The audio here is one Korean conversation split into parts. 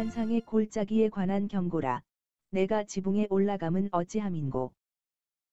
환상의 골짜기에 관한 경고라. 내가 지붕에 올라감은 어찌함인고.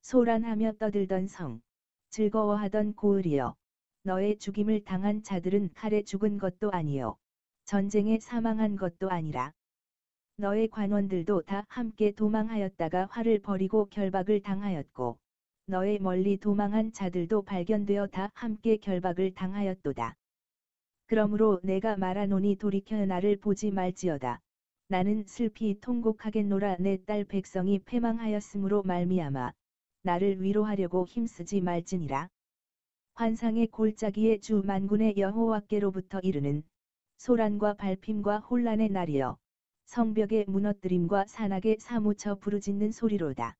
소란하며 떠들던 성, 즐거워하던 고을이여. 너의 죽임을 당한 자들은 칼에 죽은 것도 아니요 전쟁에 사망한 것도 아니라. 너의 관원들도 다 함께 도망하였다가 화를 벌이고 결박을 당하였고, 너의 멀리 도망한 자들도 발견되어 다 함께 결박을 당하였도다. 그러므로 내가 말하노니 돌이켜 나를 보지 말지어다. 나는 슬피 통곡하겠노라. 내 딸 백성이 패망하였으므로 말미암아 나를 위로하려고 힘쓰지 말지니라. 환상의 골짜기에 주 만군의 여호와께로부터 이르는 소란과 발핌과 혼란의 날이여. 성벽의 무너뜨림과 산악에 사무쳐 부르짖는 소리로다.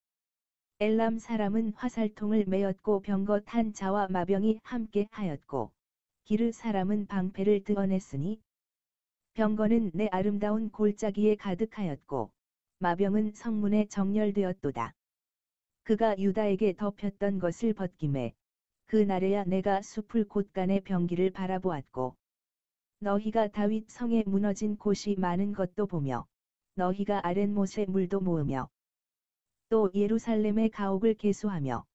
엘람 사람은 화살통을 메었고 병거 탄 자와 마병이 함께 하였고, 기르 사람은 방패를 드어냈으니 병거는 내 아름다운 골짜기에 가득하였고, 마병은 성문에 정렬되었도다. 그가 유다에게 덮였던 것을 벗김에 그 날에야 내가 숲을 곳간의 병기를 바라보았고, 너희가 다윗 성에 무너진 곳이 많은 것도 보며, 너희가 아랫못에 물도 모으며, 또 예루살렘의 가옥을 계수하며,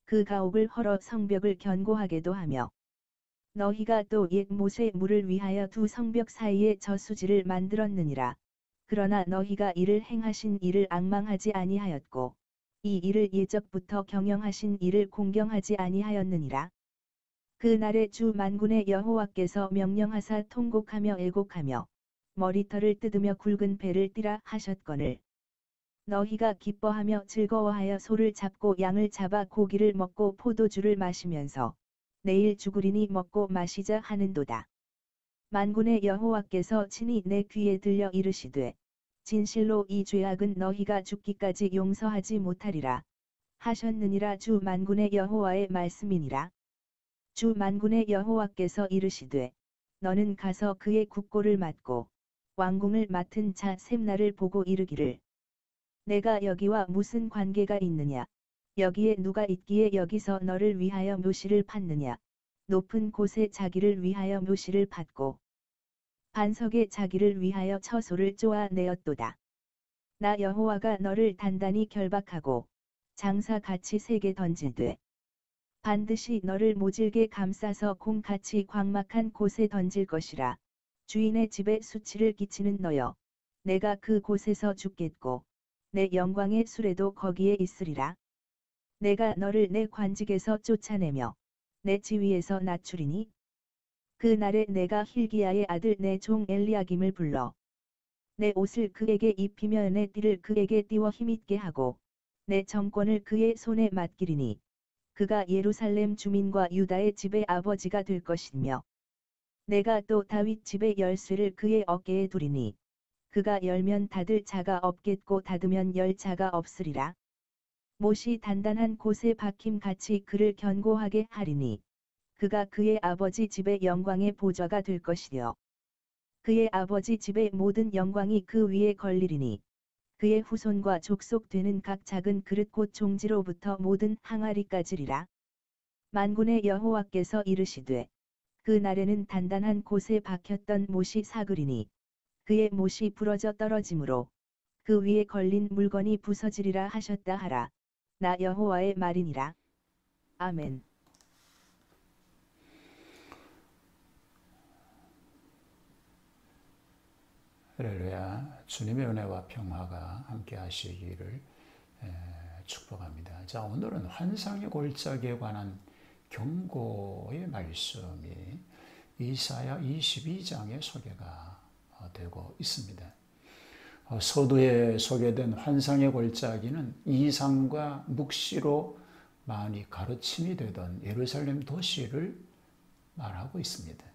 그 가옥을 헐어 성벽을 견고하게도 하며, 너희가 또 옛 못의 물을 위하여 두 성벽 사이에 저수지를 만들었느니라. 그러나 너희가 이를 행하신 이를 앙망하지 아니하였고, 이 일을 예적부터 경영하신 이를 공경하지 아니하였느니라. 그 날에 주 만군의 여호와께서 명령하사 통곡하며 애곡하며 머리털을 뜯으며 굵은 배를 띠라 하셨거늘. 너희가 기뻐하며 즐거워하여 소를 잡고 양을 잡아 고기를 먹고 포도주를 마시면서 내일 죽으리니 먹고 마시자 하는도다. 만군의 여호와께서 친히 내 귀에 들려 이르시되, 진실로 이 죄악은 너희가 죽기까지 용서하지 못하리라 하셨느니라. 주 만군의 여호와의 말씀이니라. 주 만군의 여호와께서 이르시되, 너는 가서 그의 국고를 맡고 왕궁을 맡은 자 셈나를 보고 이르기를, 내가 여기와 무슨 관계가 있느냐? 여기에 누가 있기에 여기서 너를 위하여 묘시를 팠느냐? 높은 곳에 자기를 위하여 묘시를 팠고 반석에 자기를 위하여 처소를 쪼아내었도다. 나 여호와가 너를 단단히 결박하고 장사같이 세게 던질되 반드시 너를 모질게 감싸서 곰같이 광막한 곳에 던질 것이라. 주인의 집에 수치를 끼치는 너여, 내가 그 곳에서 죽겠고 내 영광의 수레도 거기에 있으리라. 내가 너를 내 관직에서 쫓아내며 내 지위에서 낮추리니, 그 날에 내가 힐기야의 아들 내 종 엘리야김을 불러 내 옷을 그에게 입히며 내 띠를 그에게 띄워 힘있게 하고 내 정권을 그의 손에 맡기리니, 그가 예루살렘 주민과 유다의 집의 아버지가 될 것이며, 내가 또 다윗 집의 열쇠를 그의 어깨에 두리니, 그가 열면 닫을 자가 없겠고 닫으면 열 자가 없으리라. 못이 단단한 곳에 박힘같이 그를 견고하게 하리니, 그가 그의 아버지 집의 영광의 보좌가 될 것이요 그의 아버지 집의 모든 영광이 그 위에 걸리리니, 그의 후손과 족속되는 각 작은 그릇 곧 종지로부터 모든 항아리까지리라. 만군의 여호와께서 이르시되, 그 날에는 단단한 곳에 박혔던 못이 사그리니, 그의 못이 부러져 떨어지므로 그 위에 걸린 물건이 부서지리라 하셨다 하라. 나 여호와의 말이니라. 아멘. 할렐루야. 주님의 은혜와 평화가 함께 하시기를 축복합니다. 자, 오늘은 환상의 골짜기에 관한 경고의 말씀이 이사야 22장의 소개가 되고 있습니다. 서두에 소개된 환상의 골짜기는 이상과 묵시로 많이 가르침이 되던 예루살렘 도시를 말하고 있습니다.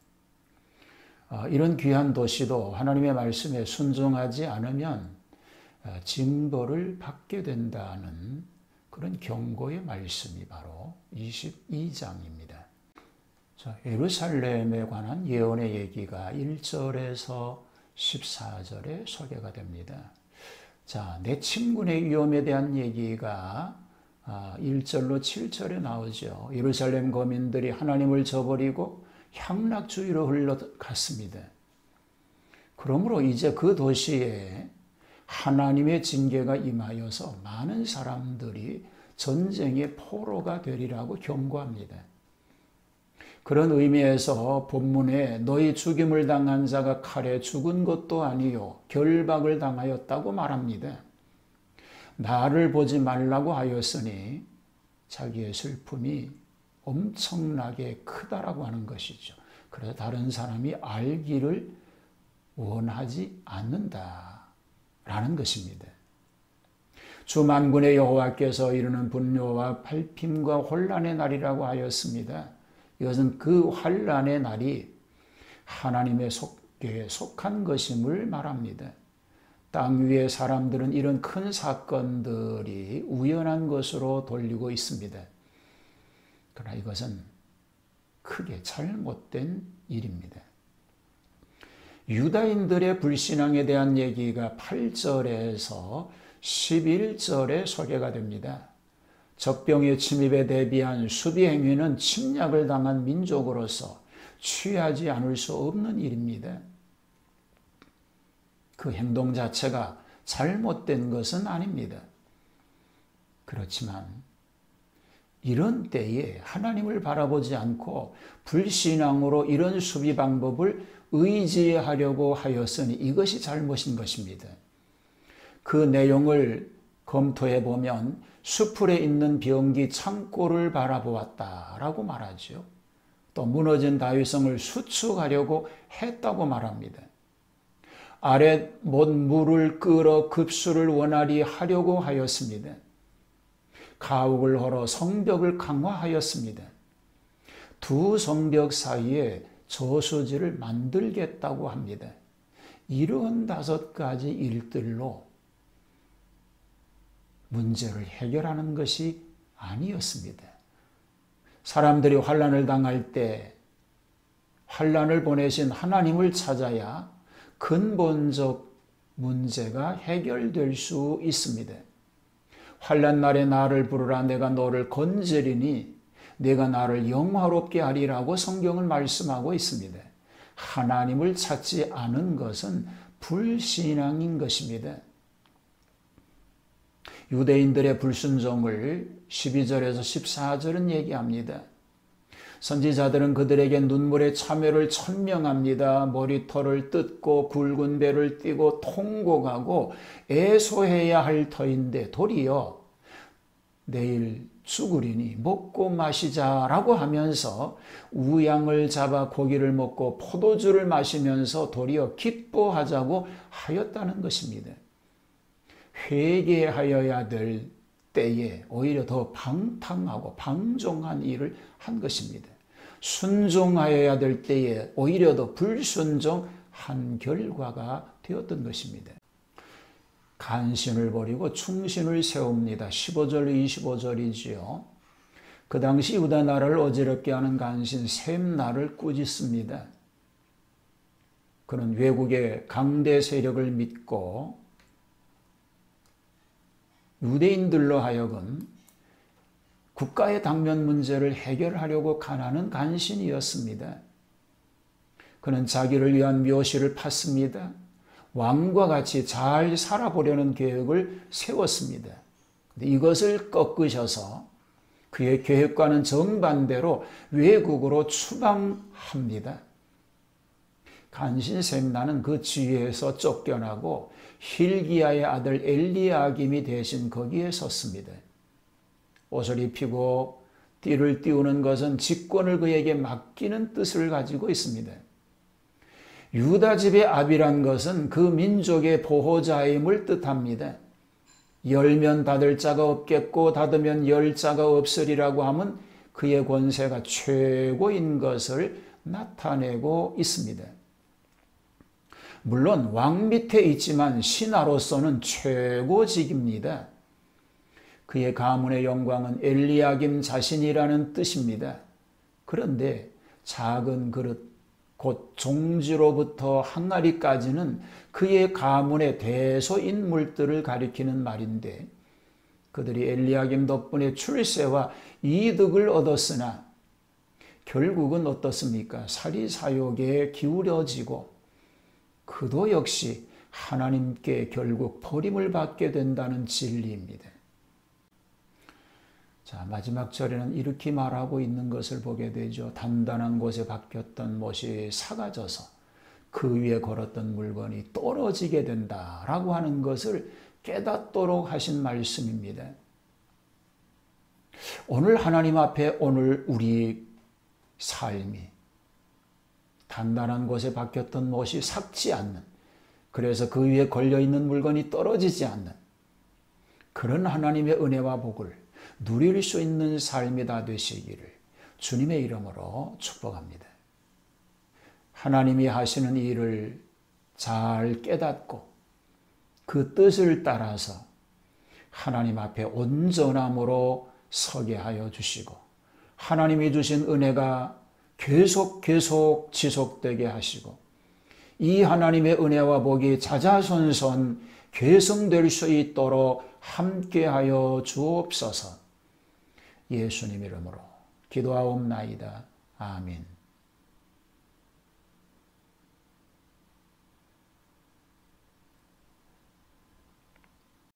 이런 귀한 도시도 하나님의 말씀에 순종하지 않으면 징벌을 받게 된다는 그런 경고의 말씀이 바로 22장입니다. 자, 예루살렘에 관한 예언의 얘기가 1절에서 14절에 소개가 됩니다. 자, 내침군의 위험에 대한 얘기가 1절로 7절에 나오죠. 예루살렘 거민들이 하나님을 저버리고 향락주의로 흘러갔습니다. 그러므로 이제 그 도시에 하나님의 징계가 임하여서 많은 사람들이 전쟁의 포로가 되리라고 경고합니다. 그런 의미에서 본문에 너희 죽임을 당한 자가 칼에 죽은 것도 아니요 결박을 당하였다고 말합니다. 나를 보지 말라고 하였으니 자기의 슬픔이 엄청나게 크다라고 하는 것이죠. 그래서 다른 사람이 알기를 원하지 않는다라는 것입니다. 주 만군의 여호와께서 이르는 분노와 발핌과 혼란의 날이라고 하였습니다. 이것은 그 환란의 날이 하나님의 속에 속한 것임을 말합니다. 땅 위의 사람들은 이런 큰 사건들이 우연한 것으로 돌리고 있습니다. 그러나 이것은 크게 잘못된 일입니다. 유다인들의 불신앙에 대한 얘기가 8절에서 11절에 소개가 됩니다. 적병의 침입에 대비한 수비 행위는 침략을 당한 민족으로서 취하지 않을 수 없는 일입니다. 그 행동 자체가 잘못된 것은 아닙니다. 그렇지만 이런 때에 하나님을 바라보지 않고 불신앙으로 이런 수비 방법을 의지하려고 하였으니 이것이 잘못인 것입니다. 그 내용을 검토해 보면 수풀에 있는 병기 창고를 바라보았다라고 말하죠. 또 무너진 다윗성을 수축하려고 했다고 말합니다. 아랫 못 물을 끌어 급수를 원활히 하려고 하였습니다. 가옥을 헐어 성벽을 강화하였습니다. 두 성벽 사이에 저수지를 만들겠다고 합니다. 이런 5가지 일들로 문제를 해결하는 것이 아니었습니다. 사람들이 환난을 당할 때 환난을 보내신 하나님을 찾아야 근본적 문제가 해결될 수 있습니다. 환난 날에 나를 부르라 내가 너를 건지리니 내가 나를 영화롭게 하리라고 성경은 말씀하고 있습니다. 하나님을 찾지 않은 것은 불신앙인 것입니다. 유대인들의 불순종을 12절에서 14절은 얘기합니다. 선지자들은 그들에게 눈물의 참회를 천명합니다. 머리털을 뜯고 굵은 배를 띠고 통곡하고 애소해야 할 터인데 도리어 내일 죽으리니 먹고 마시자라고 하면서 우양을 잡아 고기를 먹고 포도주를 마시면서 도리어 기뻐하자고 하였다는 것입니다. 회개하여야 될 때에 오히려 더 방탕하고 방종한 일을 한 것입니다. 순종하여야 될 때에 오히려 더 불순종한 결과가 되었던 것입니다. 간신을 버리고 충신을 세웁니다. 15절 25절이지요. 그 당시 유다 나라를 어지럽게 하는 간신 셈나를 꾸짖습니다. 그는 외국의 강대 세력을 믿고 유대인들로 하여금 국가의 당면 문제를 해결하려고 간하는 간신이었습니다. 그는 자기를 위한 묘시를 팠습니다. 왕과 같이 잘 살아보려는 계획을 세웠습니다. 이것을 꺾으셔서 그의 계획과는 정반대로 외국으로 추방합니다. 간신 셈나는 그 지위에서 쫓겨나고 힐기야의 아들 엘리야김이 대신 거기에 섰습니다. 옷을 입히고 띠를 띄우는 것은 직권을 그에게 맡기는 뜻을 가지고 있습니다. 유다 집의 압이란 것은 그 민족의 보호자임을 뜻합니다. 열면 닫을 자가 없겠고 닫으면 열 자가 없으리라고 하면 그의 권세가 최고인 것을 나타내고 있습니다. 물론 왕 밑에 있지만 신하로서는 최고직입니다. 그의 가문의 영광은 엘리야김 자신이라는 뜻입니다. 그런데 작은 그릇 곧 종지로부터 항아리까지는 그의 가문의 대소인물들을 가리키는 말인데 그들이 엘리야김 덕분에 출세와 이득을 얻었으나 결국은 어떻습니까? 사리사욕에 기울여지고 그도 역시 하나님께 결국 버림을 받게 된다는 진리입니다. 자, 마지막 절에는 이렇게 말하고 있는 것을 보게 되죠. 단단한 곳에 박혔던 못이 삭아져서 그 위에 걸었던 물건이 떨어지게 된다라고 하는 것을 깨닫도록 하신 말씀입니다. 오늘 하나님 앞에 오늘 우리 삶이 단단한 곳에 박혔던 못이 삭지 않는, 그래서 그 위에 걸려있는 물건이 떨어지지 않는 그런 하나님의 은혜와 복을 누릴 수 있는 삶이 다 되시기를 주님의 이름으로 축복합니다. 하나님이 하시는 일을 잘 깨닫고 그 뜻을 따라서 하나님 앞에 온전함으로 서게 하여 주시고 하나님이 주신 은혜가 계속 지속되게 하시고 이 하나님의 은혜와 복이 자자손손 계승될 수 있도록 함께하여 주옵소서. 예수님 이름으로 기도하옵나이다. 아멘.